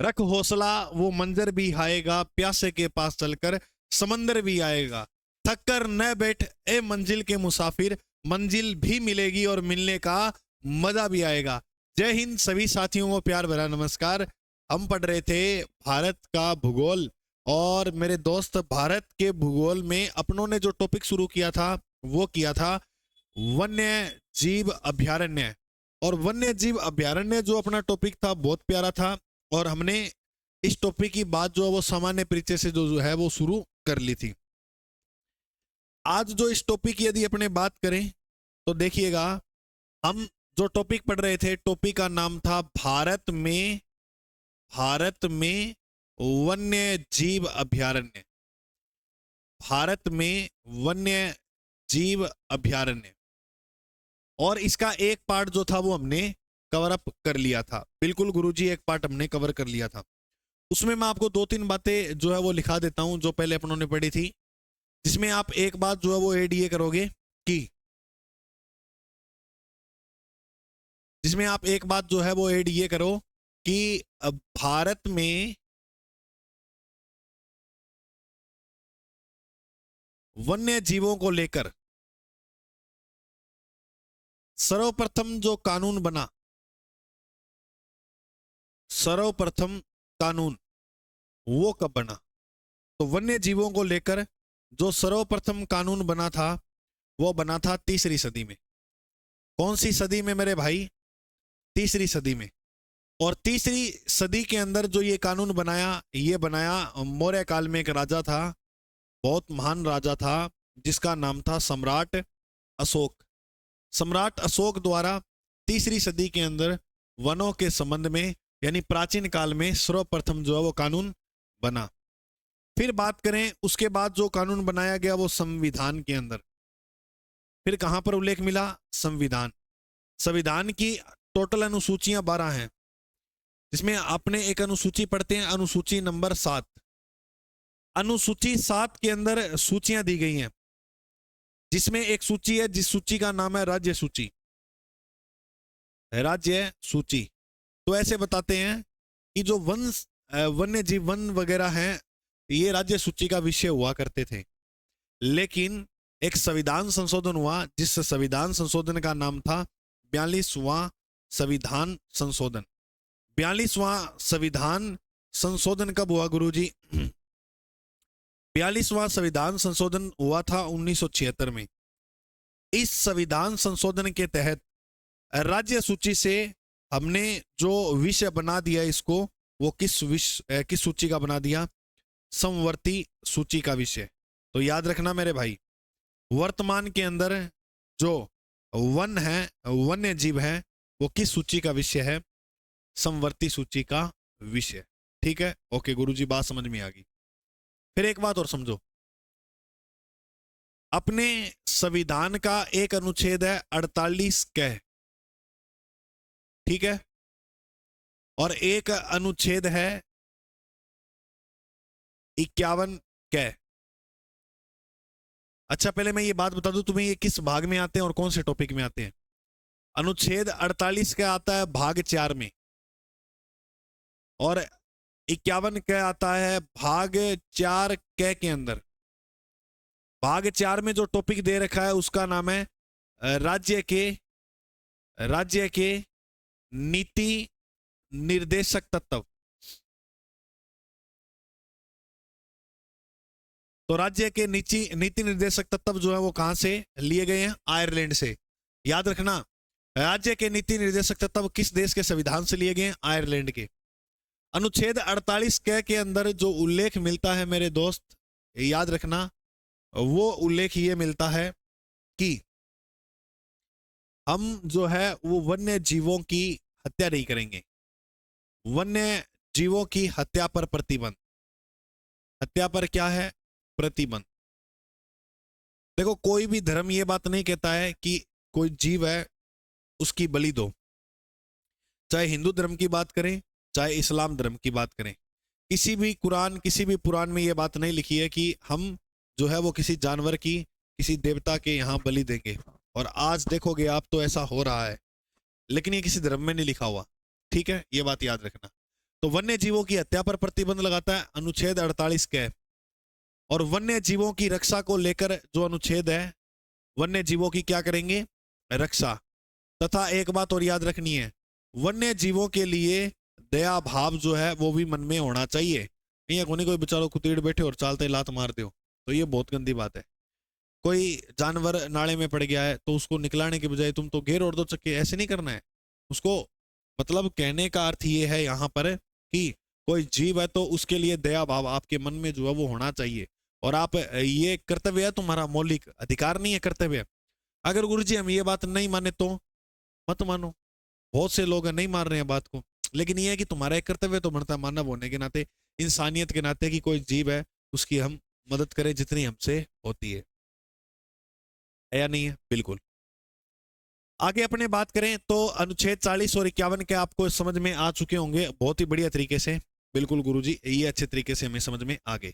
रख हौसला वो मंजर भी आएगा, प्यासे के पास चलकर समंदर भी आएगा। थक कर न बैठ ए मंजिल के मुसाफिर, मंजिल भी मिलेगी और मिलने का मजा भी आएगा। जय हिंद सभी साथियों को प्यार भरा नमस्कार। हम पढ़ रहे थे भारत का भूगोल, और मेरे दोस्त भारत के भूगोल में अपनों ने जो टॉपिक शुरू किया था वो किया था वन्य जीव अभ्यारण्य। और वन्य जीव अभ्यारण्य जो अपना टॉपिक था बहुत प्यारा था, और हमने इस टॉपिक की बात जो है वो सामान्य परिचय से जो है वो शुरू कर ली थी। आज जो इस टॉपिक की यदि अपने बात करें तो देखिएगा, हम जो टॉपिक पढ़ रहे थे टॉपिक का नाम था भारत में वन्य जीव अभ्यारण्य। भारत में वन्य जीव अभ्यारण्य, और इसका एक पार्ट जो था वो हमने कवर अप कर लिया था। बिल्कुल गुरुजी, एक पार्ट हमने कवर कर लिया था। उसमें मैं आपको 2-3 बातें जो है वो लिखा देता हूं जो पहले अपनों ने पढ़ी थी, जिसमें आप एक बात जो है वो एडीए करोगे कि जिसमें आप एक बात जो है वो एडीए करो कि भारत में वन्य जीवों को लेकर सर्वप्रथम जो कानून बना, सर्वप्रथम कानून वो कब बना? तो वन्य जीवों को लेकर जो सर्वप्रथम कानून बना था वो बना था तीसरी सदी में। कौन सी सदी में मेरे भाई? तीसरी सदी में। और तीसरी सदी के अंदर जो ये कानून बनाया, ये बनाया मौर्य काल में एक राजा था, बहुत महान राजा था, जिसका नाम था सम्राट अशोक। सम्राट अशोक द्वारा तीसरी सदी के अंदर वनों के संबंध में, यानी प्राचीन काल में सर्वप्रथम जो है वो कानून बना। फिर बात करें उसके बाद जो कानून बनाया गया वो संविधान के अंदर। फिर कहां पर उल्लेख मिला? संविधान। संविधान की टोटल अनुसूचियां 12 हैं, जिसमें आपने एक अनुसूची पढ़ते हैं, अनुसूची नंबर 7। अनुसूची 7 के अंदर सूचियां दी गई हैं, जिसमें एक सूची है जिस सूची का नाम है राज्य सूची। राज्य सूची। तो ऐसे बताते हैं कि जो वन्य जीव वन वगैरह हैं, ये राज्य सूची का विषय हुआ करते थे। लेकिन एक संविधान संशोधन हुआ, जिस संविधान संशोधन का नाम था 42वां संविधान संशोधन। 42वां संविधान संशोधन कब हुआ गुरुजी? 42वां संविधान संशोधन हुआ था 1976 में। इस संविधान संशोधन के तहत राज्य सूची से हमने जो विषय बना दिया इसको, वो किस सूची का बना दिया? समवर्ती सूची का विषय। तो याद रखना मेरे भाई, वर्तमान के अंदर जो वन है, वन्य जीव है, वो किस सूची का विषय है? समवर्ती सूची का विषय। ठीक है, ओके गुरुजी, बात समझ में आ गई। फिर एक बात और समझो, अपने संविधान का एक अनुच्छेद है 48 क, ठीक है, और एक अनुच्छेद है 51 क। अच्छा, पहले मैं ये बात बता दूं तुम्हें, ये किस भाग में आते हैं और कौन से टॉपिक में आते हैं? अनुच्छेद 48 का आता है भाग 4 में, और 51 का आता है भाग 4 क के अंदर। भाग 4 में जो टॉपिक दे रखा है उसका नाम है राज्य के नीति निर्देशक तत्व। तो राज्य के नीति निर्देशक तत्व जो है वो कहां से लिए गए हैं? आयरलैंड से। याद रखना, राज्य के नीति निर्देशक तत्व किस देश के संविधान से लिए गए हैं? आयरलैंड के। अनुच्छेद 48 के अंदर जो उल्लेख मिलता है मेरे दोस्त, याद रखना, वो उल्लेख ये मिलता है कि हम जो है वो वन्य जीवों की हत्या नहीं करेंगे। वन्य जीवों की हत्या पर प्रतिबंध। हत्या पर क्या है? प्रतिबंध। देखो, कोई भी धर्म ये बात नहीं कहता है कि कोई जीव है उसकी बलि दो। चाहे हिंदू धर्म की बात करें, चाहे इस्लाम धर्म की बात करें, किसी भी कुरान, किसी भी पुराण में ये बात नहीं लिखी है कि हम जो है वो किसी जानवर की, किसी देवता के यहाँ बलि देंगे। और आज देखोगे आप तो ऐसा हो रहा है, लेकिन ये किसी धर्म में नहीं लिखा हुआ। ठीक है, ये बात याद रखना। तो वन्य जीवों की हत्या पर प्रतिबंध लगाता है अनुच्छेद 48 के। और वन्य जीवों की रक्षा को लेकर जो अनुच्छेद है, वन्य जीवों की क्या करेंगे, रक्षा। तथा एक बात और याद रखनी है, वन्य जीवों के लिए दया भाव जो है वो भी मन में होना चाहिए। ये कोई कोई बेचारो कुतीड़ बैठे और चालते लात मार दो, तो ये बहुत गंदी बात है। कोई जानवर नाले में पड़ गया है तो उसको निकलाने के बजाय तुम तो घेर और दो चक्के, ऐसे नहीं करना है उसको। मतलब कहने का अर्थ ये है यहाँ पर कि कोई जीव है तो उसके लिए दया भाव आपके मन में जो है वो होना चाहिए। और आप ये कर्तव्य है, तुम्हारा मौलिक अधिकार नहीं है कर्तव्य। अगर गुरुजी हम ये बात नहीं माने तो मत मानो, बहुत से लोग नहीं मान रहे हैं बात को, लेकिन ये है कि तुम्हारा एक कर्तव्य तो बनता है मानव होने के नाते, इंसानियत के नाते, कि कोई जीव है उसकी हम मदद करें जितनी हमसे होती है या नहीं है। बिल्कुल। आगे अपने बात करें तो अनुच्छेद 40 और 51 के आपको समझ में आ चुके होंगे बहुत ही बढ़िया तरीके से। बिल्कुल गुरुजी, ये अच्छे तरीके से हमें समझ में आ गए।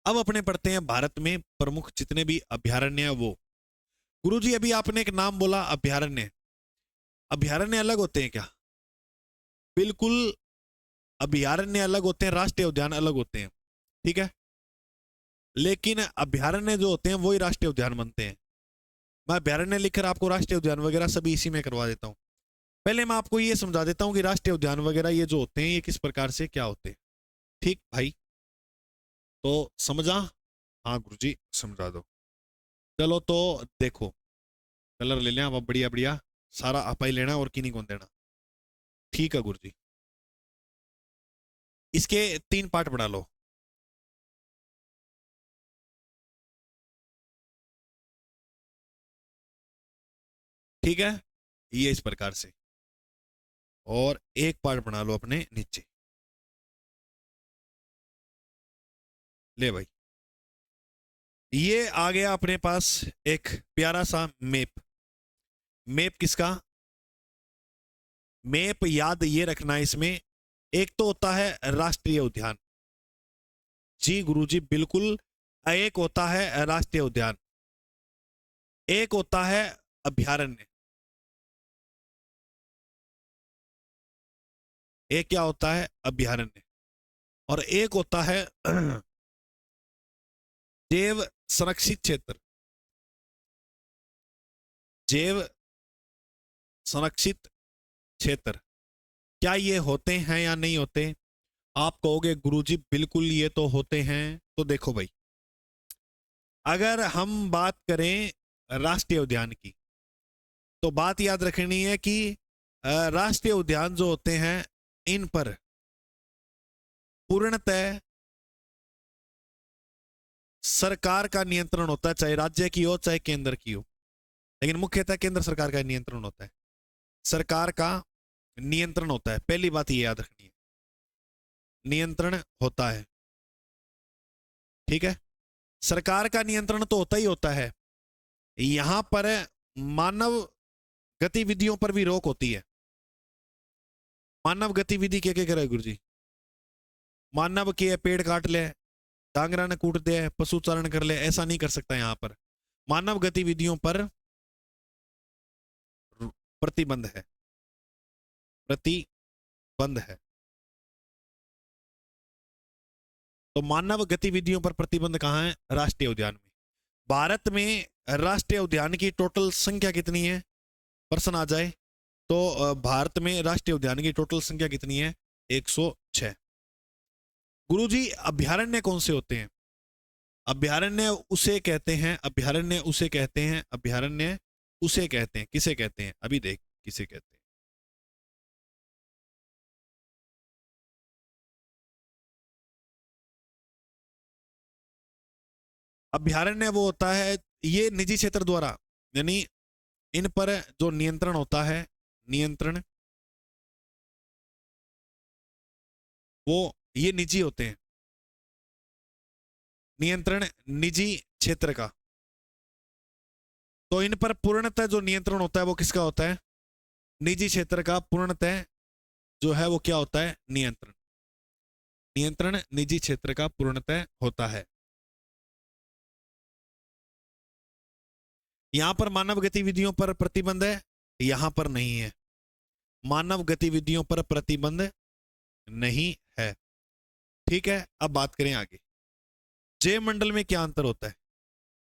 अब अपने पढ़ते हैं भारत में प्रमुख जितने भी अभ्यारण्य है वो। गुरुजी अभी आपने एक नाम बोला अभ्यारण्य। अभ्यारण्य अलग होते हैं क्या? बिल्कुल, अभ्यारण्य अलग होते हैं, राष्ट्रीय उद्यान अलग होते हैं, ठीक है। लेकिन अभ्यारण्य जो होते हैं वही राष्ट्रीय उद्यान बनते हैं। मैं अभ्यारण्य लिखकर आपको राष्ट्रीय उद्यान वगैरह सभी इसी में करवा देता हूं। पहले मैं आपको ये समझा देता हूं कि राष्ट्रीय उद्यान वगैरह ये जो होते हैं ये किस प्रकार से क्या होते हैं। ठीक भाई, तो समझा? हाँ गुरुजी समझा दो। चलो तो देखो, कलर ले लिया अब, बढ़िया बढ़िया, सारा आपा ही लेना और किन्हीं को देना। ठीक है गुरुजी, इसके 3 पार्ट बना लो। ठीक है, ये इस प्रकार से, और एक पार्ट बना लो अपने नीचे। ले भाई, ये आ गया अपने पास एक प्यारा सा मैप। मैप किसका? मैप याद ये रखना है इसमें, एक तो होता है राष्ट्रीय उद्यान। जी गुरुजी बिल्कुल, एक होता है राष्ट्रीय उद्यान, एक होता है अभ्यारण्य। एक क्या होता है? अभ्यारण्य। और एक होता है जैव संरक्षित क्षेत्र। जैव संरक्षित क्षेत्र, क्या ये होते हैं या नहीं होते? आप कहोगे गुरुजी बिल्कुल ये तो होते हैं। तो देखो भाई, अगर हम बात करें राष्ट्रीय उद्यान की तो बात याद रखनी है कि राष्ट्रीय उद्यान जो होते हैं इन पर पूर्णतः सरकार का नियंत्रण होता है, चाहे राज्य की हो चाहे केंद्र की हो। लेकिन मुख्यतः केंद्र सरकार का नियंत्रण होता है, सरकार का नियंत्रण होता है। पहली बात ये याद रखनी है, नियंत्रण होता है, ठीक है। सरकार का नियंत्रण तो होता ही होता है। यहां पर मानव गतिविधियों पर भी रोक होती है। मानव गतिविधि क्या क्या करे गुरुजी? मानव के पेड़ काट ले, डांगरा ने कूट दे, पशु चारण कर ले, ऐसा नहीं कर सकता। यहां पर मानव गतिविधियों पर प्रतिबंध है, प्रतिबंध है। तो मानव गतिविधियों पर प्रतिबंध कहां है? राष्ट्रीय उद्यान में। भारत में राष्ट्रीय उद्यान की टोटल संख्या कितनी है? प्रश्न आ जाए तो भारत में राष्ट्रीय उद्यान की टोटल संख्या कितनी है? 106। गुरुजी अभ्यारण्य कौन से होते हैं? अभ्यारण्य उसे कहते हैं, अभ्यारण्य उसे कहते हैं, अभ्यारण्य उसे कहते हैं। किसे कहते हैं? अभी देख किसे कहते हैं। अभ्यारण्य वो होता है, ये निजी क्षेत्र द्वारा, यानी इन पर जो नियंत्रण होता है, नियंत्रण वो ये निजी होते हैं। नियंत्रण निजी क्षेत्र का, तो इन पर पूर्णतः जो नियंत्रण होता है वो किसका होता है? निजी क्षेत्र का पूर्णतः जो है वो क्या होता है? नियंत्रण। नियंत्रण निजी क्षेत्र का पूर्णतः होता है। यहां पर मानव गतिविधियों पर प्रतिबंध है, यहां पर नहीं है। मानव गतिविधियों पर प्रतिबंध नहीं है। ठीक है, अब बात करें आगे, जैव मंडल में क्या अंतर होता है।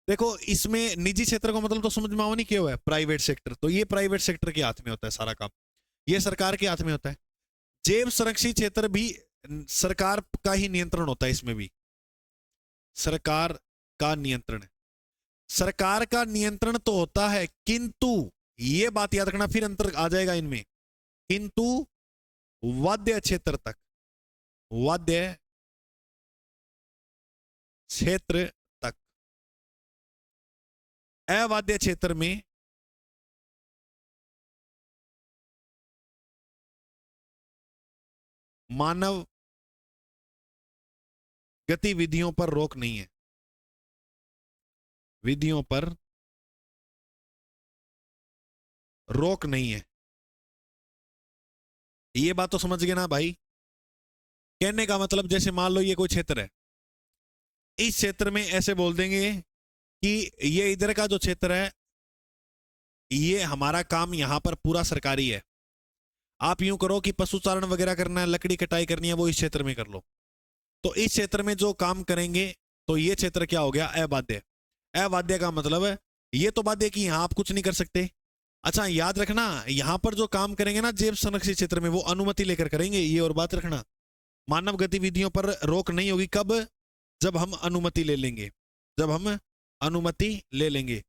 देखो इसमें निजी क्षेत्र का मतलब तो समझ में आओ नहीं क्या हुआ है, प्राइवेट सेक्टर। तो ये प्राइवेट सेक्टर के हाथ में होता है सारा काम, ये सरकार के हाथ में होता है। जैव संरक्षित क्षेत्र भी सरकार का ही नियंत्रण होता है, इसमें भी सरकार का नियंत्रण है। सरकार का नियंत्रण तो होता है, किंतु ये बात याद रखना, फिर अंतर आ जाएगा इनमें, किंतु वाद्य क्षेत्र तक, वाद्य क्षेत्र तक, अवाद्य क्षेत्र में मानव गतिविधियों पर रोक नहीं है, विधियों पर रोक नहीं है। ये बात तो समझ गए ना भाई। कहने का मतलब जैसे मान लो ये कोई क्षेत्र है, इस क्षेत्र में ऐसे बोल देंगे कि ये इधर का जो क्षेत्र है, ये हमारा काम यहां पर पूरा सरकारी है। आप यूं करो कि पशुचारण वगैरह करना है, लकड़ी कटाई करनी है, वो इस क्षेत्र में कर लो। तो इस क्षेत्र में जो काम करेंगे, तो ये क्षेत्र क्या हो गया, अबाध्य। अबाध्य का मतलब है, ये तो बात है कि यहां आप कुछ नहीं कर सकते। अच्छा याद रखना, यहां पर जो काम करेंगे ना जैव संरक्षित क्षेत्र में, वो अनुमति लेकर करेंगे, ये और बात रखना। मानव गतिविधियों पर रोक नहीं होगी, कब, जब हम अनुमति ले लेंगे, जब हम अनुमति ले लेंगे।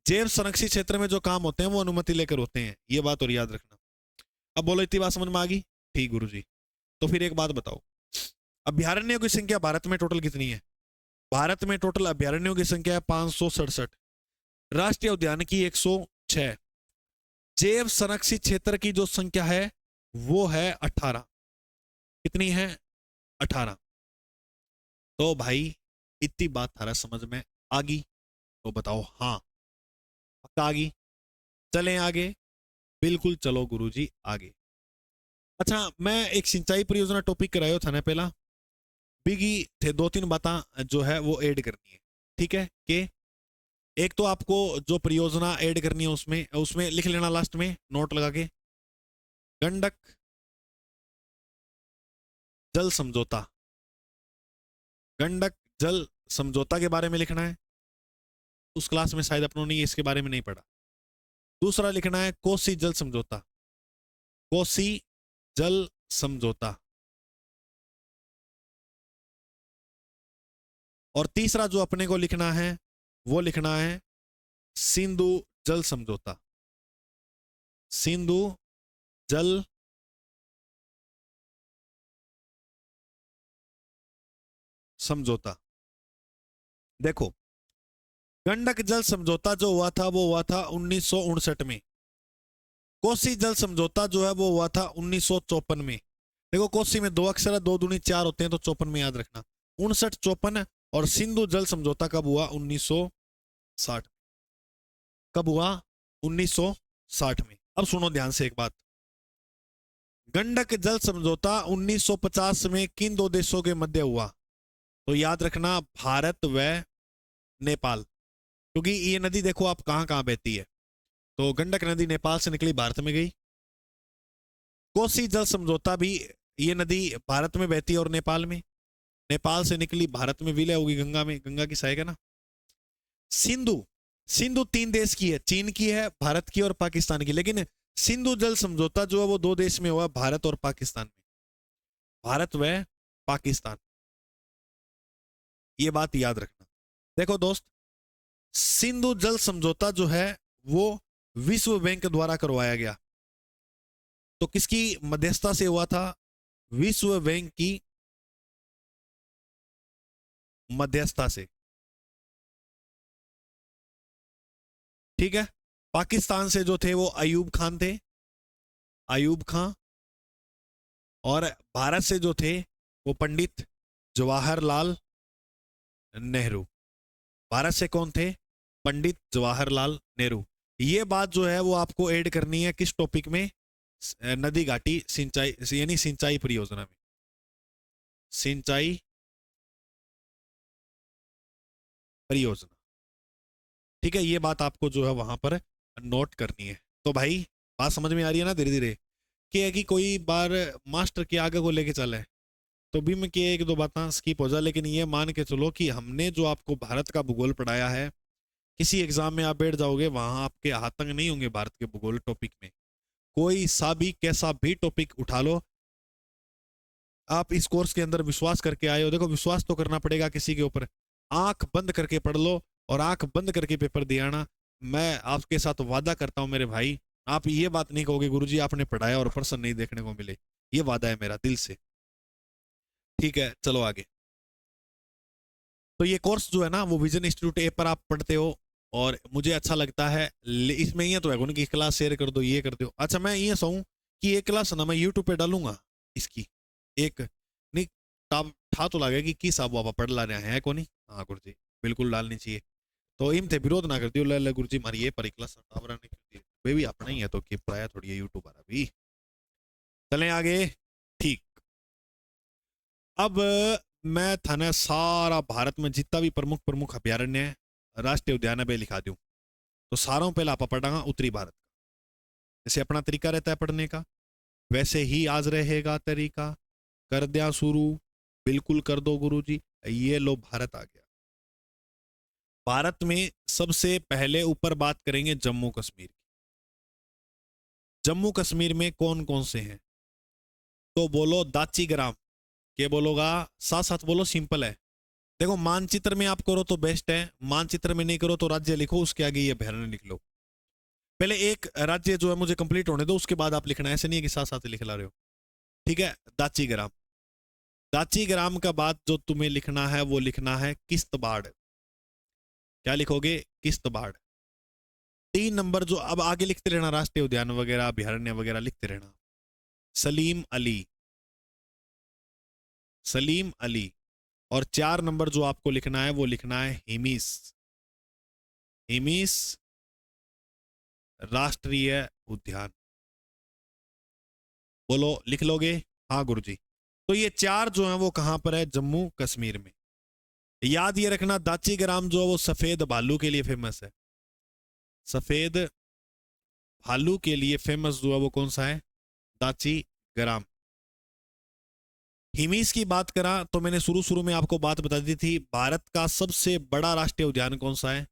जैव संरक्षित क्षेत्र में जो काम होते हैं वो अनुमति लेकर होते हैं, ये बात और याद रखना। अब बोलो इतनी बात समझ में आ गई, ठीक गुरुजी। तो फिर एक बात बताओ, अभ्यारण्यों की संख्या भारत में टोटल कितनी है। भारत में टोटल अभ्यारण्यों की संख्या है 567, राष्ट्रीय उद्यान की 106, जैव संरक्षित क्षेत्र की जो संख्या है वो है 18। कितनी है, 18। तो भाई इतनी बात थारा समझ में आ गई, तो बताओ हाँ पक्का आ गई। चलें आगे, बिल्कुल चलो गुरुजी आगे। अच्छा मैं एक सिंचाई परियोजना टॉपिक करायो था ना पहला, बिगी थे 2-3 बातें जो है वो ऐड करनी है। ठीक है, कि एक तो आपको जो परियोजना ऐड करनी है उसमें उसमें लिख लेना लास्ट में नोट लगा के, गंडक जल समझौता, गंडक जल समझौता के बारे में लिखना है। उस क्लास में शायद अपनों ने इसके बारे में नहीं पढ़ा। दूसरा लिखना है कोसी जल समझौता, कोसी जल समझौता। और तीसरा जो अपने को लिखना है वो लिखना है सिंधु जल समझौता, सिंधु जल समझौता। देखो गंडक जल समझौता जो हुआ था वो हुआ था 1959 में। कोसी जल समझौता जो है वो हुआ था 1954 में। देखो कोसी में 2 अक्षर है, 2 दूनी 4 होते हैं, तो 54 में याद रखना। 59-54। और सिंधु जल समझौता कब हुआ, 1960। कब हुआ, 1960 में। अब सुनो ध्यान से एक बात, गंडक जल समझौता 1950 में किन 2 देशों के मध्य हुआ, तो याद रखना भारत व नेपाल। क्योंकि ये नदी देखो आप कहां कहां बहती है, तो गंडक नदी नेपाल से निकली भारत में गई। कोसी जल समझौता भी, ये नदी भारत में बहती है और नेपाल में, नेपाल से निकली भारत में विलय होगी गंगा में, गंगा की सहायक है ना। सिंधु, सिंधु 3 देश की है, चीन की है, भारत की और पाकिस्तान की। लेकिन सिंधु जल समझौता जो है वो 2 देश में हुआ, भारत और पाकिस्तान में, भारत व पाकिस्तान। ये बात याद रखना। देखो दोस्त, सिंधु जल समझौता जो है वो विश्व बैंक द्वारा करवाया गया। तो किसकी मध्यस्थता से हुआ था, विश्व बैंक की मध्यस्थता से। ठीक है, पाकिस्तान से जो थे वो अयूब खान थे, अयूब खान। और भारत से जो थे वो पंडित जवाहरलाल नेहरू। भारत से कौन थे, पंडित जवाहरलाल नेहरू। ये बात जो है वो आपको ऐड करनी है किस टॉपिक में, नदी घाटी सिंचाई, यानी सिंचाई परियोजना में, सिंचाई परियोजना। ठीक है, ये बात आपको जो है वहां पर नोट करनी है। तो भाई बात समझ में आ रही है ना धीरे धीरे। क्या है कि कोई बार मास्टर के आगे को लेके चले तो भी मैं क्या एक दो बातें स्किप हो जाए, लेकिन ये मान के चलो कि हमने जो आपको भारत का भूगोल पढ़ाया है, किसी एग्जाम में आप बैठ जाओगे वहां आपके आतंक नहीं होंगे भारत के भूगोल टॉपिक में। कोई सा भी कैसा भी टॉपिक उठा लो, आप इस कोर्स के अंदर विश्वास करके आए हो, देखो विश्वास तो करना पड़ेगा किसी के ऊपर, आंख बंद करके पढ़ लो और आंख बंद करके पेपर दिया ना। मैं आपके साथ वादा करता हूं मेरे भाई, आप ये बात नहीं कहोगे गुरुजी आपने पढ़ाया और प्रश्न नहीं देखने को मिले, ये वादा है मेरा दिल से। ठीक है, चलो आगे। तो ये कोर्स जो है ना वो विजन इंस्टीट्यूट ऐप पर आप पढ़ते हो और मुझे अच्छा लगता है। इसमें ये तो है कि क्लास शेयर कर दो, ये कर दो। अच्छा, मैं ये सहूँ कि ये क्लास ना मैं यूट्यूब पे डालूंगा इसकी एक, नहीं ताब ठा तो लगे कि की साहब बाबा पढ़ ला रहे हैं को नहीं। हाँ गुरु जी बिल्कुल डालनी चाहिए। तो इम थे विरोध ना कर दियो, ले गुरु जी मारी ये पर क्लास टावरा नहीं करती बेबी अपना ही है तो कि पढ़ाया थोड़ी यूट्यूब आ रहा भी। चलें आगे। ठीक, अब मैं थाने सारा भारत में जितना भी प्रमुख प्रमुख अभ्यारण्य है, राष्ट्रीय उद्यान है लिखा दूं। तो सारों पहले आप पढ़ागा उत्तरी भारत का, जैसे अपना तरीका रहता है पढ़ने का वैसे ही आज रहेगा तरीका। कर दिया शुरू, बिल्कुल कर दो गुरुजी। ये लो भारत आ गया। भारत में सबसे पहले ऊपर बात करेंगे जम्मू कश्मीर की। जम्मू कश्मीर में कौन कौन से हैं? तो बोलो दाची ग्राम, के बोलोगा साथ साथ बोलो, सिंपल है। देखो मानचित्र में आप करो तो बेस्ट है, मानचित्र में नहीं करो तो राज्य लिखो, उसके आगे ये अभ्यारण्य लिख लो। पहले एक राज्य जो है मुझे कंप्लीट होने दो, उसके बाद आप लिखना है, ऐसे नहीं है कि साथ साथ लिख ला रहे हो। ठीक है, दाची ग्राम। दाची ग्राम का बाद जो तुम्हें लिखना है वो लिखना है किश्तवाड़। क्या लिखोगे? किश्तवाड़। 3 नंबर जो अब आगे लिखते रहना, राष्ट्रीय उद्यान वगैरह अभ्यारण्य वगैरह लिखते रहना। सलीम अली, सलीम अली। और 4 नंबर जो आपको लिखना है वो लिखना है हिमीस, हिमीस राष्ट्रीय उद्यान। बोलो लिख लोगे? हाँ गुरुजी। तो ये 4 जो है वो कहां पर है? जम्मू कश्मीर में। याद ये रखना दाची ग्राम जो है वो सफेद भालू के लिए फेमस है। सफेद भालू के लिए फेमस जो है वो कौन सा है? दाची ग्राम। हिमीस की बात करा तो मैंने शुरू शुरू में आपको बात बता दी थी, भारत का सबसे बड़ा राष्ट्रीय उद्यान कौन सा है?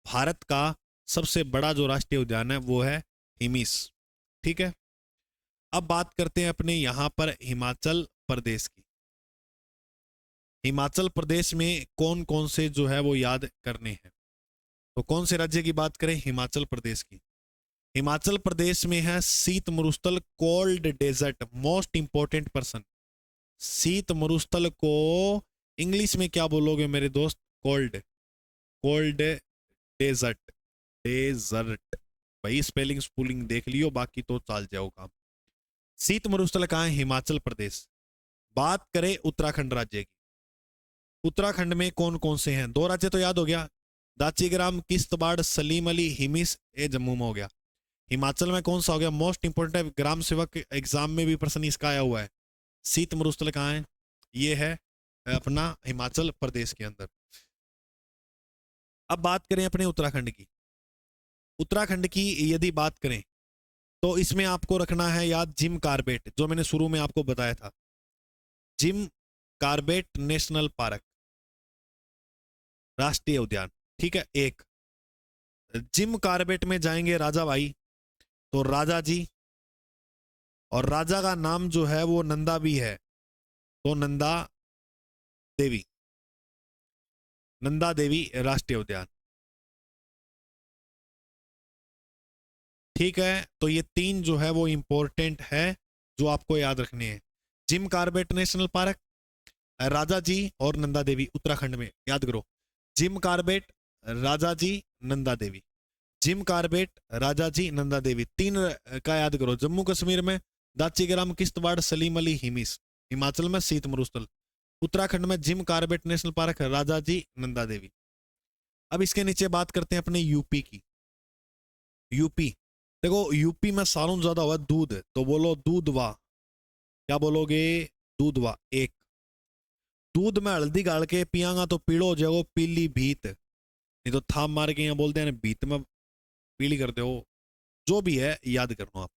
भारत का सबसे बड़ा जो राष्ट्रीय उद्यान है वो है हिमीस। ठीक है, अब बात करते हैं अपने यहां पर हिमाचल प्रदेश की। हिमाचल प्रदेश में कौन कौन से जो है वो याद करने हैं। तो कौन से राज्य की बात करें? हिमाचल प्रदेश की। हिमाचल प्रदेश में है शीत मरुस्थल, cold desert. Most important person, शीत मरुस्थल को इंग्लिश में क्या बोलोगे मेरे दोस्त? Cold, cold desert, desert. भाई स्पेलिंग स्पूलिंग देख लियो, बाकी तो चाल जाओ काम। शीत मरुस्थल कहाँ है? हिमाचल प्रदेश। बात करें उत्तराखंड राज्य की, उत्तराखंड में कौन कौन से हैं? 2 राज्य तो याद हो गया, दाचीग्राम, किश्तवाड़, सलीम अली, हिमीस, ये जम्मू में हो गया। हिमाचल में कौन सा हो गया? मोस्ट इंपोर्टेंट है, ग्राम सेवक एग्जाम में भी प्रश्न इसका आया हुआ है। शीत मरुस्थल कहाँ है? ये है अपना हिमाचल प्रदेश के अंदर। अब बात करें अपने उत्तराखंड की। उत्तराखंड की यदि बात करें तो इसमें आपको रखना है याद जिम कार्बेट, जो मैंने शुरू में आपको बताया था। जिम कार्बेट नेशनल पार्क, राष्ट्रीय उद्यान। ठीक है, एक जिम कार्बेट में जाएंगे राजा भाई, तो राजा जी, और राजा का नाम जो है वो नंदा भी है, तो नंदा देवी, नंदा देवी राष्ट्रीय उद्यान। ठीक है, तो ये 3 जो है वो इंपॉर्टेंट है जो आपको याद रखने हैं। जिम कार्बेट नेशनल पार्क, राजा जी और नंदा देवी, उत्तराखंड में याद करो। जिम कार्बेट, राजा जी, नंदा देवी। जिम कार्बेट, राजा जी, नंदा देवी, 3 का याद करो। जम्मू कश्मीर में दाचीग्राम, किश्तवाड़, सलीम अली, हिमीस। हिमाचल में शीत मरुस्थल। उत्तराखंड में जिम कार्बेट नेशनल पार्क, राजा जी, नंदा देवी। अब इसके नीचे बात करते हैं अपने यूपी की। यूपी, देखो यूपी में सालों ज्यादा हुआ दूध, तो बोलो दूधवा। क्या बोलोगे? दूधवा। एक, दूध में हल्दी गाड़ के पियांगा तो पीड़ो हो जाओ, पीली भीत। नहीं तो थाम मार के यहाँ बोलते हैं भीत में पीली कर दो, जो भी है याद करना आप।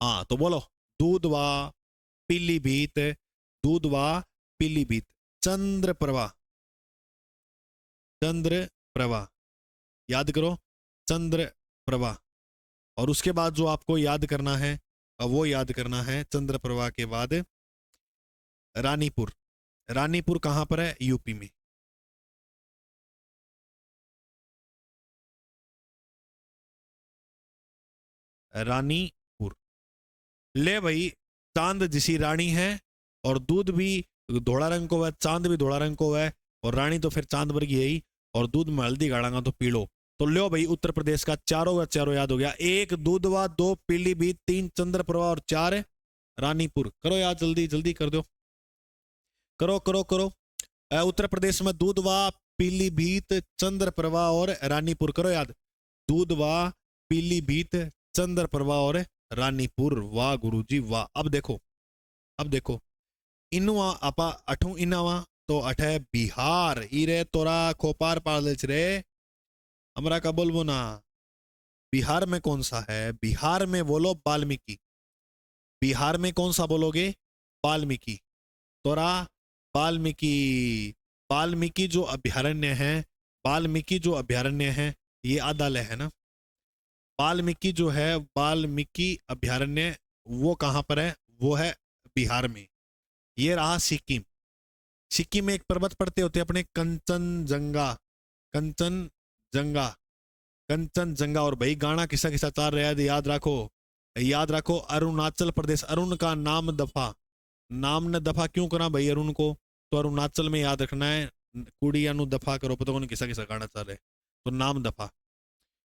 हाँ तो बोलो, दूधवा पीलीभीत, दूधवा पीलीभीत, चंद्र प्रभा, चंद्र प्रभा, याद करो, चंद्र प्रभा। और उसके बाद जो आपको याद करना है, वो याद करना है चंद्र प्रभा के बाद रानीपुर। रानीपुर कहां पर है? यूपी में। रानीपुर। ले भाई, चांद जिसी रानी है, और दूध भी धोड़ा रंग को है, चांद भी धोड़ा रंग को है, और रानी तो फिर चांद वर्गी है ही, और दूध में हल्दी गाड़ांगा तो पीलो। तो लो भाई, उत्तर प्रदेश का चारों का चारों याद हो गया। एक दूधवा, दो पीलीभीत, तीन चंद्रप्रभा, और चार रानीपुर। करो याद, जल्दी जल्दी कर दो, करो करो करो। उत्तर प्रदेश में दूधवा, पीलीभीत, चंद्रप्रभा और रानीपुर। करो याद, दूधवा, पीलीभीत, चंद्रप्रभा और रानीपुर। वाह गुरुजी वाह। अब देखो, अब देखो, इनुआ आपा अठू इनावा तो अठे बिहार। इरे तोरा खोपार पालेच रे, हमरा का बोलबो ना। बिहार में कौन सा है? बिहार में बोलो वाल्मीकि। बिहार में कौन सा बोलोगे? वाल्मीकि। तोरा वाल्मीकि। वाल्मीकि जो अभ्यारण्य है, वाल्मीकि जो अभ्यारण्य है, ये आदाल है ना। वाल्मीकि जो है, वाल्मीकि अभ्यारण्य, वो कहां पर है? वो है बिहार में। ये रहा सिक्किम। सिक्किम में एक पर्वत पड़ते होते अपने, कंचनजंगा, कंचनजंगा, कंचनजंगा। और भाई गाना किसा किसा चार रहा है, याद रखो, याद रखो। अरुणाचल प्रदेश, अरुण का नाम दफा, नाम ने दफा क्यों करा भाई अरुण को? तो अरुणाचल में याद रखना है, कुड़िया नु दफा करो, पता कौन किसा किसा गाना चल रहे, तो नाम दफा।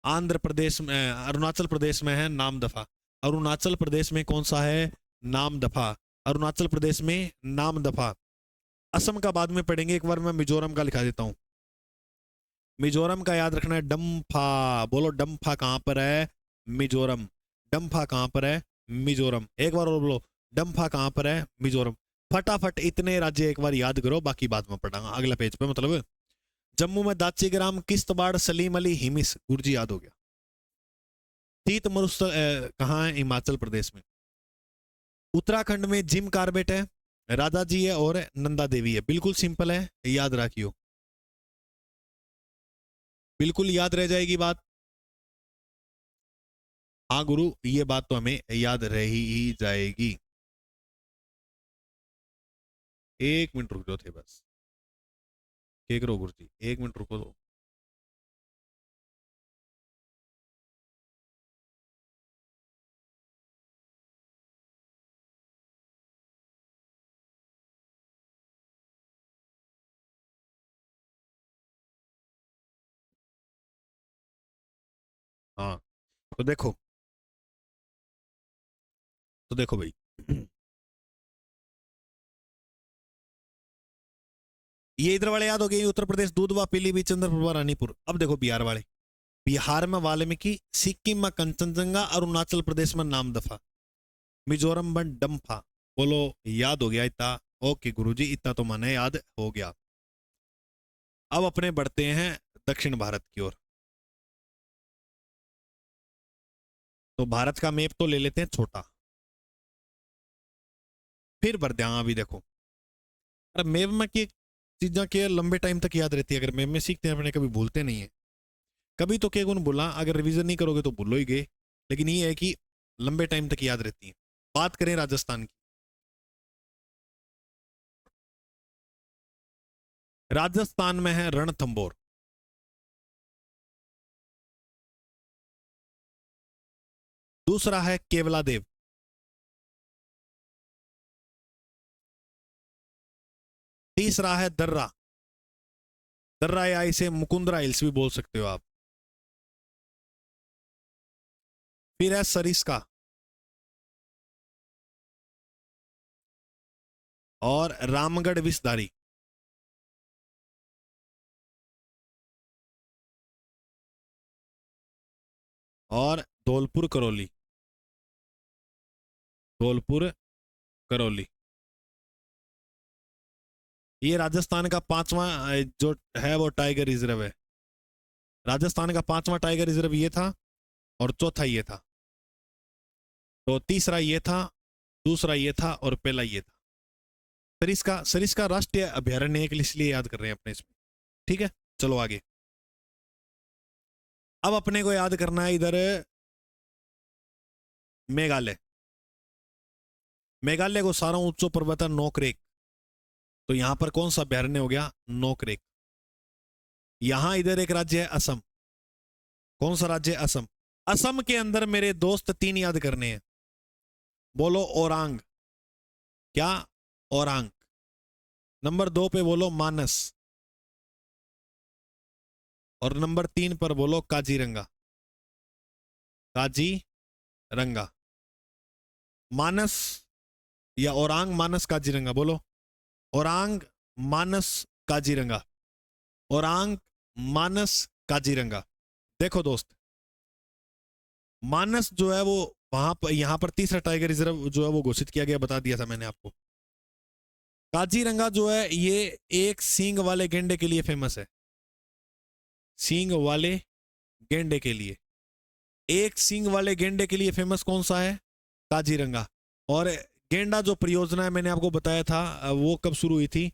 आंध्र प्रदेश में, अरुणाचल प्रदेश में है नाम दफा। अरुणाचल प्रदेश में कौन सा है? नाम दफा। अरुणाचल प्रदेश में नाम दफा। असम का बाद में पढ़ेंगे, एक बार मैं मिजोरम का लिखा देता हूं। मिजोरम का याद रखना है, डम्फा। बोलो डम्फा कहां पर है? मिजोरम। डम्फा कहां पर है? मिजोरम। एक बार और बोलो, डम्फा कहां पर है? मिजोरम। फटाफट इतने राज्य एक बार याद करो, बाकी बाद में पढ़ाऊंगा अगला पेज पे। मतलब जम्मू में दाचीग्राम, किश्तवाड़, सलीम अली, हिमिस। गुरजी याद हो गया। तीत मरुस्थल कहाँ है? हिमाचल प्रदेश में। उत्तराखंड में जिम कार्बेट है, राधा जी है और नंदा देवी है। बिल्कुल सिंपल है, याद रखियो, बिल्कुल याद रह जाएगी बात। हाँ गुरु, ये बात तो हमें याद रह ही जाएगी। एक मिनट रुक जाओ थे बस, क्या करो गुरु जी, एक मिनट रुको दो। हाँ तो देखो, तो देखो भाई, ये इधर वाले याद हो गए, उत्तर प्रदेश दूधवा, पीलीभीत, चंद्रप्रभा, रानीपुर। अब देखो बिहार वाले। बिहार में वाल्मीकि, सिक्किम में कंचनजंगा, अरुणाचल प्रदेश में नामदफा, मिजोरम में डम्फा। बोलो याद हो गया इतना? ओके गुरुजी, इतना तो मैंने याद हो गया। अब अपने बढ़ते हैं दक्षिण भारत की ओर। तो भारत का मैप तो ले लेते हैं छोटा, फिर बढ़ते हैं। अभी देखो, अरे मैप में की चीजें के लंबे टाइम तक याद रहती है, अगर मैप में सीखते हैं अपने, कभी भूलते नहीं है। कभी तो क्या गुण बोला, अगर रिवीजन नहीं करोगे तो भूलो ही गए, लेकिन ये है कि लंबे टाइम तक याद रहती है। बात करें राजस्थान की, राजस्थान में है रणथंबोर। दूसरा है केवला देव। तीसरा है दर्रा। दर्रा या इसे मुकुंदरा हिल्स भी बोल सकते हो आप। फिर है सरिस्का और रामगढ़ विसदारी। और धौलपुर करौली, धौलपुर करौली। ये राजस्थान का पांचवा जो है वो टाइगर रिजर्व है। राजस्थान का पांचवा टाइगर रिजर्व ये था, और चौथा ये था। तो तीसरा ये था, दूसरा ये था और पहला ये था। सरिस्का राष्ट्रीय अभयारण्य है, इसलिए याद कर रहे हैं अपने इसमें। ठीक है, चलो आगे। अब अपने को याद करना है इधर मेघालय। मेघालय को सारा ऊंचो पर्वत है नोकरेक। तो यहां पर कौन सा अभयारण्य हो गया? नोकरेक। यहां इधर एक राज्य है असम। कौन सा राज्य है? असम। असम के अंदर मेरे दोस्त 3 याद करने हैं। बोलो ओरांग। क्या? ओरांग। नंबर 2 पे बोलो मानस। और नंबर 3 पर बोलो काजीरंगा। काजीरंगा। मानस या ओरांग, मानस, काजीरंगा, बोलो। ओरांग, मानस, काजीरंगा। ओरांग, मानस, काजीरंगा। देखो दोस्त, मानस जो है वो वहां पर, यहां पर तीसरा टाइगर रिजर्व जो है वो घोषित किया गया, बता दिया था मैंने आपको। काजीरंगा जो है ये एक सींग वाले गेंडे के लिए फेमस है। सींग वाले गेंडे के लिए, एक सींग वाले गेंडे के लिए फेमस कौन सा है? काजीरंगा। और गेंडा जो परियोजना है मैंने आपको बताया था, वो कब शुरू हुई थी?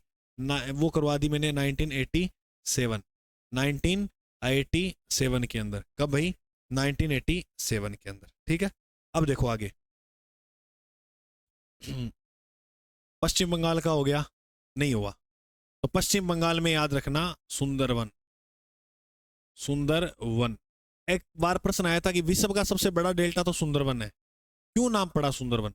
वो करवा दी मैंने 1987। 1987 के अंदर। कब भाई? 1987 के अंदर। ठीक है, अब देखो आगे। पश्चिम बंगाल का हो गया? नहीं हुआ। तो पश्चिम बंगाल में याद रखना सुंदरवन। सुंदरवन। एक बार प्रश्न आया था कि विश्व का सबसे बड़ा डेल्टा तो सुंदरवन है। क्यों नाम पड़ा सुंदरवन?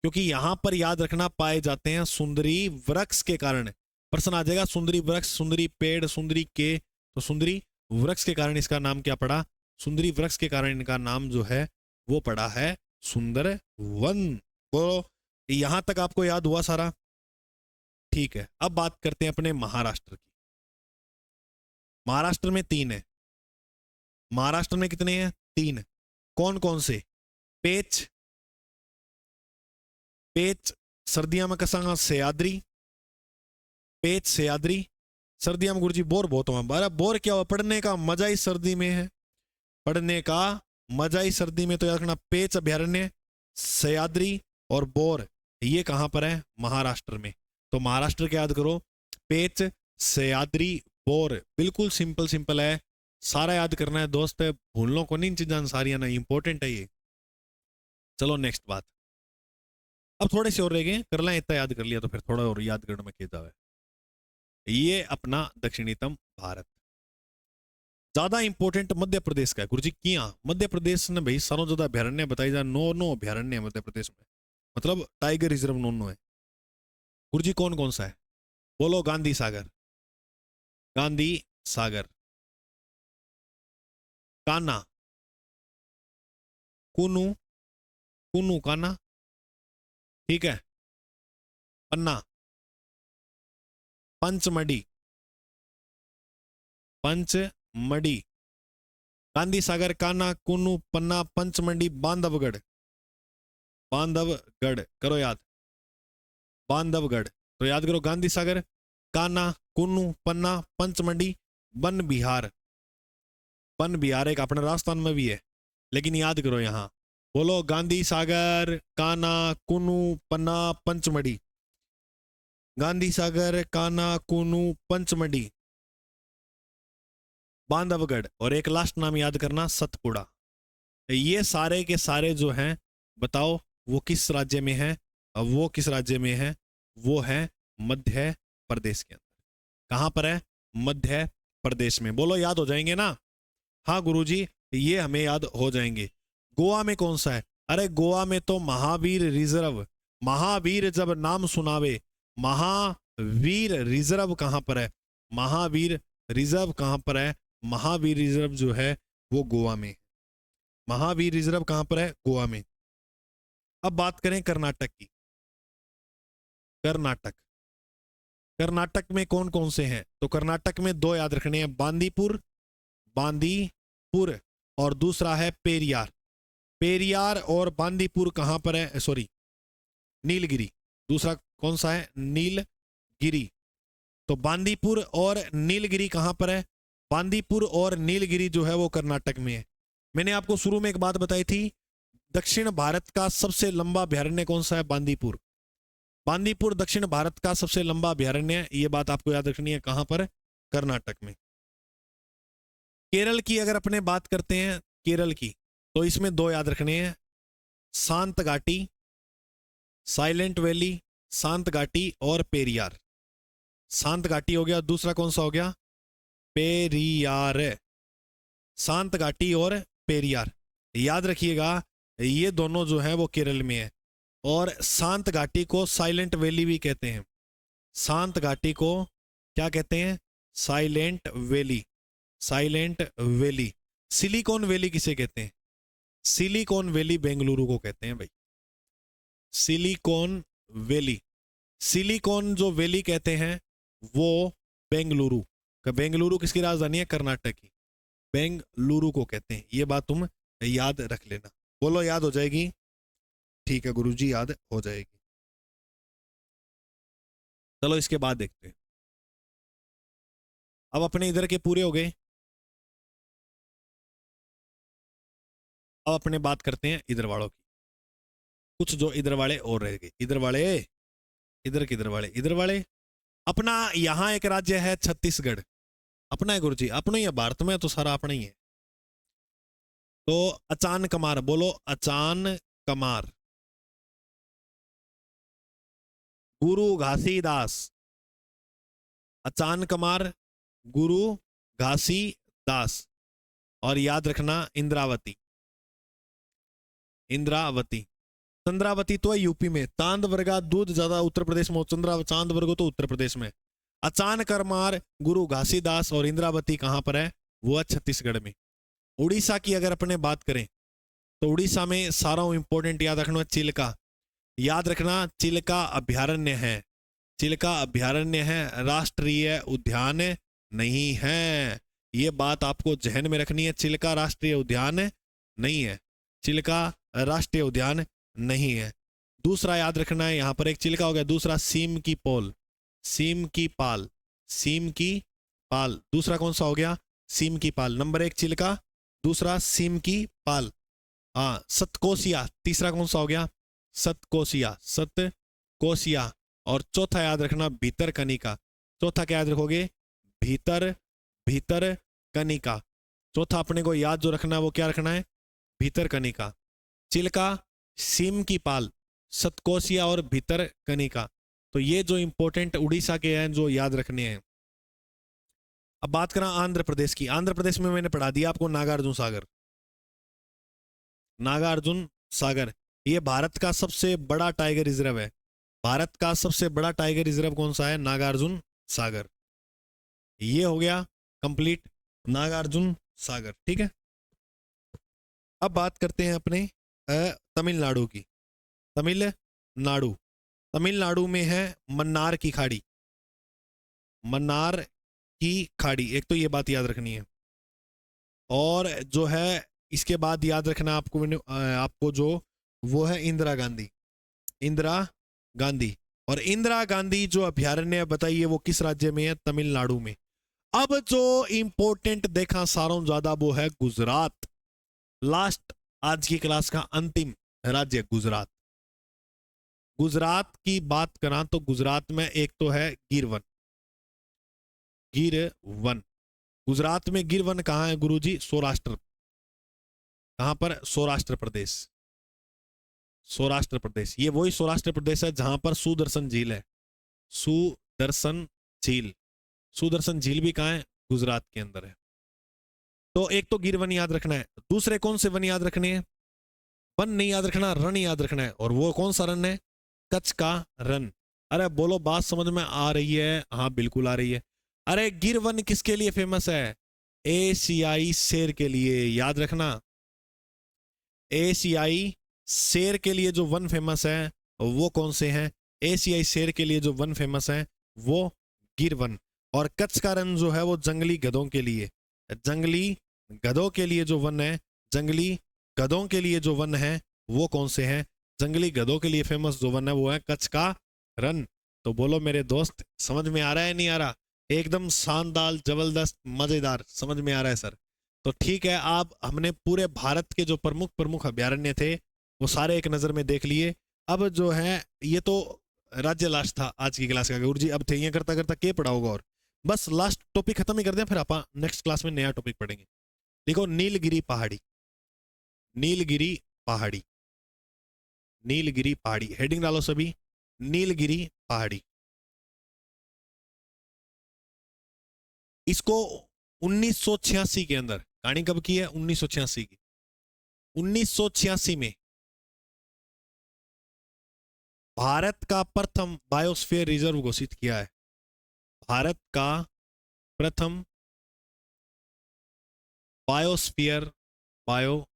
क्योंकि यहां पर याद रखना पाए जाते हैं सुंदरी वृक्ष के कारण। प्रश्न आ जाएगा सुंदरी वृक्ष, सुंदरी पेड़, सुंदरी के, तो सुंदरी वृक्ष के कारण इसका नाम क्या पड़ा? सुंदरी वृक्ष के कारण इनका नाम जो है वो पड़ा है सुंदर वन। बोलो, यहां तक आपको याद हुआ सारा? ठीक है, अब बात करते हैं अपने महाराष्ट्र की। महाराष्ट्र में 3 है। महाराष्ट्र में कितने हैं? 3। कौन कौन से? पेच। पेच सर्दियां में कसांगा सह्याद्री। पेच सह्याद्री। सर्दियां में गुरुजी बोर बहुत हुआ। अरे बोर क्या हुआ? पढ़ने का मजा ही सर्दी में है। पढ़ने का मजा ही सर्दी में। तो याद रखना पेच अभयारण्य, सह्याद्री और बोर, ये कहां पर है? महाराष्ट्र में। तो महाराष्ट्र के याद करो, पेच, सह्याद्री, बोर। बिल्कुल सिंपल सिंपल है, सारा याद करना है दोस्त। भूलने को नहीं इन चीजां सारियां ना, इंपॉर्टेंट है ये। चलो नेक्स्ट बात। अब थोड़े से और रह गए, कर लें, इतना याद कर लिया तो फिर थोड़ा और याद करने में क्या है। ये अपना दक्षिणतम भारत। ज्यादा इंपॉर्टेंट मध्य प्रदेश का है गुरुजी। किया मध्य प्रदेश ने भाई सारों ज्यादा अभ्यारण्य बताई जा। 9 अभ्यारण्य है मध्य प्रदेश में, मतलब टाइगर रिजर्व 9 है। गुरुजी कौन कौन सा है? बोलो। गांधी सागर। गांधी सागर। कान्हा, कुनू, कुनू कान्हा। ठीक है। पन्ना, पंचमढ़ी, पंचमढ़ी। गांधी सागर, कान्हा, कुनू, पन्ना, पंचमढ़ी, बांधवगढ़। बांधवगढ़ करो याद। बांधवगढ़। तो याद करो गांधी सागर, कान्हा, कुन्नू, पन्ना, पंचमढ़ी, वन बिहार। वन बिहार एक अपने राजस्थान में भी है, लेकिन याद करो यहां। बोलो गांधी सागर, कान्हा, कुन्नू, पन्ना, पंचमढ़ी। गांधी सागर, कान्हा, कुन्नू, पंचमढ़ी, बांधवगढ़ और एक लास्ट नाम याद करना, सतपुड़ा। ये सारे के सारे जो हैं, बताओ वो किस राज्य में है? वो किस राज्य में है? वो है मध्य प्रदेश के अंदर। कहां पर है? मध्य प्रदेश में। बोलो याद हो जाएंगे ना? हाँ गुरुजी, ये हमें याद हो जाएंगे। गोवा में कौन सा है? अरे गोवा में तो महावीर रिजर्व। महावीर जब नाम सुनावे। महावीर रिजर्व कहां पर है? महावीर रिजर्व कहां पर है? महावीर रिजर्व जो है वो गोवा में। महावीर रिजर्व कहां पर है? गोवा में। अब बात करें कर्नाटक की। कर्नाटक। कर्नाटक में कौन कौन से हैं? तो कर्नाटक में 2 याद रखने हैं, बांदीपुर, बांदीपुर, और दूसरा है पेरियार। पेरियार और बांदीपुर कहां पर है? सॉरी, नीलगिरी। दूसरा कौन सा है? नीलगिरी। तो बांदीपुर और नीलगिरी कहां पर है? बांदीपुर और नीलगिरी जो है वो कर्नाटक में है। मैंने आपको शुरू में एक बात बताई थी, दक्षिण भारत का सबसे लंबा अभ्यारण्य कौन सा है? बांदीपुर। बांदीपुर दक्षिण भारत का सबसे लंबा अभ्यारण्य है। ये बात आपको याद रखनी है। कहां पर? कर्नाटक में। केरल की अगर अपने बात करते हैं, केरल की, तो इसमें दो याद रखने हैं, शांत घाटी, साइलेंट वैली, शांत घाटी और पेरियार। शांत घाटी हो गया, दूसरा कौन सा हो गया? पेरियार। शांत घाटी और पेरियार याद रखिएगा, ये दोनों जो है वो केरल में है। और शांत घाटी को साइलेंट वैली भी कहते हैं। शांत घाटी को क्या कहते हैं? Silent valley. Silent valley. Silicon valley किसे कहते हैं? सिलिकॉन वैली बेंगलुरु को कहते हैं भाई। Silicon valley. सिलिकॉन जो वैली कहते हैं वो बेंगलुरु। बेंगलुरु किसकी राजधानी है? कर्नाटक की। बेंगलुरु को कहते हैं। ये बात तुम याद रख लेना। बोलो याद हो जाएगी? ठीक है गुरुजी, याद हो जाएगी। चलो इसके बाद देखते हैं। अब अपने इधर के पूरे हो गए। अब अपने बात करते हैं इधर वालों की। कुछ जो इधर वाले और रह गए। इधर वाले, इधर किधर वाले? इधर वाले। अपना यहां एक राज्य है छत्तीसगढ़। अपना है गुरुजी, अपना ही है। भारत में तो सारा अपना ही है। तो अचान कमार, बोलो अचान कमार। गुरु घासीदास। अचान कमार, गुरु घासीदास। और याद रखना इंद्रावती। इंद्रावती। चंद्रावती तो है यूपी में। चांदवरगा दूध ज्यादा उत्तर प्रदेश में। चांदवरगो तो उत्तर प्रदेश में। अचान करमार, गुरु घासीदास और इंद्रावती कहां पर है? वो है छत्तीसगढ़ में। उड़ीसा की अगर अपने बात करें तो उड़ीसा में सारा इंपॉर्टेंट याद रखना। चिल्का याद रखना, चिल्का अभ्यारण्य है। चिल्का अभ्यारण्य है, राष्ट्रीय उद्यान नहीं है। ये बात आपको जहन में रखनी है। चिल्का राष्ट्रीय उद्यान नहीं है। चिल्का राष्ट्रीय उद्यान नहीं है। दूसरा याद रखना है, यहां पर एक चिल्का हो गया। दूसरा सीम की पोल, सीम की पाल, सीम की पाल। दूसरा कौन सा हो गया? सीम की पाल। नंबर एक चिल्का, दूसरा सीम की पाल। हाँ, सतकोसिया। तीसरा कौन सा हो गया? सतकोसिया, सतकोसिया। और चौथा याद रखना भीतर कनिका। चौथा क्या याद रखोगे? भीतर, भीतर कनिका। चौथा अपने को याद जो रखना है वो क्या रखना है? भीतर कनिका। चिल्का, सीम की पाल, सतकोसिया और भीतर कनिका। तो ये जो इंपॉर्टेंट उड़ीसा के हैं जो याद रखने हैं। अब बात करें आंध्र प्रदेश की। आंध्र प्रदेश में मैंने पढ़ा दिया आपको नागार्जुन सागर। नागार्जुन सागर ये भारत का सबसे बड़ा टाइगर रिजर्व है। भारत का सबसे बड़ा टाइगर रिजर्व कौन सा है? नागार्जुन सागर। ये हो गया कंप्लीट नागार्जुन सागर। ठीक है, अब बात करते हैं अपने तमिलनाडु की। तमिलनाडु, तमिलनाडु में है मन्नार की खाड़ी। मन्नार की खाड़ी, एक तो ये बात याद रखनी है। और जो है इसके बाद याद रखना आपको जो वो है इंदिरा गांधी। इंदिरा गांधी। और इंदिरा गांधी जो अभ्यारण्य बताइए वो किस राज्य में है? तमिलनाडु में। अब जो इंपॉर्टेंट देखा सारों ज्यादा वो है गुजरात। लास्ट आज की क्लास का अंतिम राज्य गुजरात। गुजरात की बात करा तो गुजरात में एक तो है गिर वन। गिर वन गुजरात में। गिर वन कहां है गुरुजी? सौराष्ट्र। कहां पर? सौराष्ट्र प्रदेश। सौराष्ट्र प्रदेश, ये वही सौराष्ट्र प्रदेश है जहां पर सुदर्शन झील है। सुदर्शन झील। सुदर्शन झील भी कहां है? गुजरात के अंदर है। तो एक तो गिर वन याद रखना है। दूसरे कौन से वन याद रखने हैं? वन नहीं याद रखना, रण याद रखना है। और वो कौन सा रण है? कच्छ का रण। अरे बोलो बात समझ में आ रही है? हाँ बिल्कुल आ रही है। अरे गिर वन किसके लिए फेमस है? एशियाई शेर के लिए। याद रखना, एशियाई शेर के लिए जो वन फेमस है वो कौन से हैं? एशियाई शेर के लिए जो वन फेमस है वो गिर वन। और कच्छ का रण जो है वो जंगली गधों के लिए। जंगली गधों के लिए जो वन है, जंगली गधों के लिए जो वन है वो कौन से हैं? जंगली गधों के लिए फेमस जो वन है वो है कच्छ का रण। तो बोलो मेरे दोस्त, समझ में आ रहा है नहीं आ रहा? एकदम शानदार, जबरदस्त, मजेदार। समझ में आ रहा है सर? तो ठीक है, आप हमने पूरे भारत के जो प्रमुख प्रमुख अभ्यारण्य थे वो सारे एक नज़र में देख लिए। अब जो है ये तो राज्य लास्ट था आज की क्लास का गुरु जी। अब थे ये करता करता के पढ़ा होगा, और बस लास्ट टॉपिक खत्म ही कर दें, फिर आप नेक्स्ट क्लास में नया टॉपिक पढ़ेंगे। देखो नीलगिरी पहाड़ी, नीलगिरी पहाड़ी, नीलगिरी पहाड़ी, हेडिंग डालो सभी, नीलगिरी पहाड़ी। इसको 1986 के अंदर, कहानी कब की है? 1986 की। 1986 में भारत का प्रथम बायोस्फीयर रिजर्व घोषित किया है। भारत का प्रथम बायोस्फीयर, बायोस्फीयर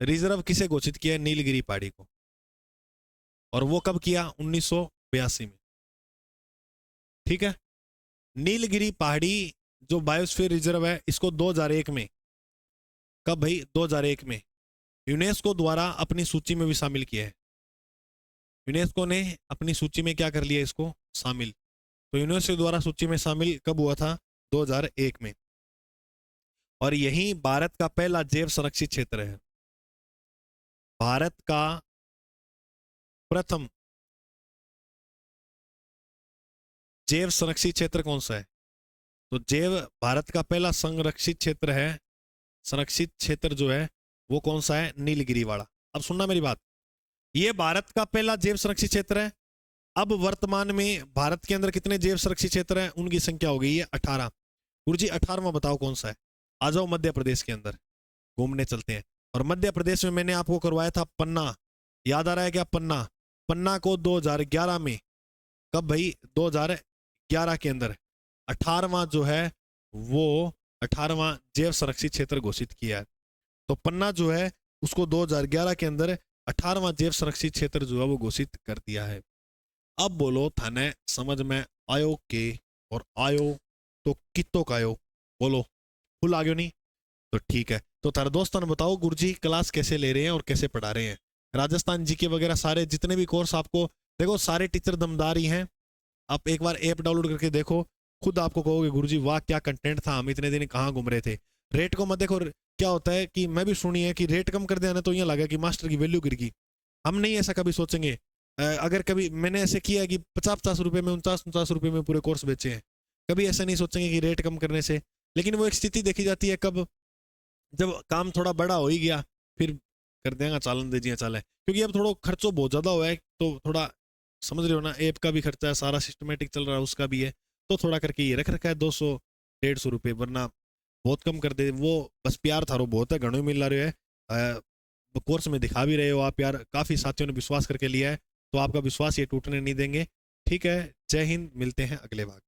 रिजर्व किसे घोषित किया है? नीलगिरी पहाड़ी को। और वो कब किया? 1982 में। ठीक है। नीलगिरी पहाड़ी जो बायोस्फीयर रिजर्व है, इसको 2001 में, कब भाई? 2001 में यूनेस्को द्वारा अपनी सूची में भी शामिल किया है। यूनेस्को ने अपनी सूची में क्या कर लिया? इसको शामिल। तो यूनेस्को द्वारा सूची में शामिल कब हुआ था? 2001 में। और यही भारत का पहला जैव संरक्षित क्षेत्र है। भारत का प्रथम जैव संरक्षित क्षेत्र कौन सा है? तो जैव भारत का पहला संरक्षित क्षेत्र है, संरक्षित क्षेत्र जो है वो कौन सा है? नीलगिरी वाला। अब सुनना मेरी बात, ये भारत का पहला जैव संरक्षित क्षेत्र है। अब वर्तमान में भारत के अंदर कितने जैव संरक्षित क्षेत्र हैं? उनकी संख्या हो गई है 18। गुरुजी 18वां बताओ कौन सा है? आ जाओ मध्य प्रदेश के अंदर घूमने चलते हैं। और मध्य प्रदेश में मैंने आपको करवाया था पन्ना, याद आ रहा है क्या? पन्ना, पन्ना को 2011 में, कब भाई? 2011 के अंदर 18वां जो है वो 18वां जैव संरक्षित क्षेत्र घोषित किया है। तो पन्ना जो है उसको 2011 के अंदर 18वां जैव संरक्षित क्षेत्र जो है वो घोषित कर दिया है। अब बोलो थाने समझ में आयो के? और आयो तो कितो का आयो? बोलो, फुल आ गयो नहीं? तो ठीक है। तो तारे दोस्तों ने बताओ गुरुजी क्लास कैसे ले रहे हैं और कैसे पढ़ा रहे हैं? राजस्थान जीके वगैरह सारे जितने भी कोर्स आपको, देखो सारे टीचर दमदार ही हैं। आप एक बार ऐप डाउनलोड करके देखो, खुद आपको कहोगे गुरुजी वाह क्या कंटेंट था, हम इतने दिन कहाँ घूम रहे थे। रेट को मत देखो, क्या होता है कि मैं भी सुनी है कि रेट कम कर दिया ना तो ये लगा कि मास्टर की वैल्यू गिर गई। हम नहीं ऐसा कभी सोचेंगे। अगर कभी मैंने ऐसे किया कि 50-50 रुपए में, 49-49 रुपए में पूरे कोर्स बेचे हैं, कभी ऐसा नहीं सोचेंगे कि रेट कम करने से। लेकिन वो एक स्थिति देखी जाती है कब? जब काम थोड़ा बड़ा हो ही गया फिर कर देगा चालन दे जी चाले, क्योंकि अब थोड़ा खर्चो बहुत ज्यादा हुआ है, तो थोड़ा समझ रहे हो ना, ऐप का भी खर्चा है, सारा सिस्टमेटिक चल रहा है, उसका भी है, तो थोड़ा करके ये रख रखा है 200-150 रुपये, वरना बहुत कम कर दे। वो बस प्यार थारो बहुत है, घणो मिल रहे है, कोर्स में दिखा भी रहे हो आप यार, काफी साथियों ने विश्वास करके लिया है, तो आपका विश्वास ये टूटने नहीं देंगे। ठीक है, जय हिंद, मिलते हैं अगले भाग।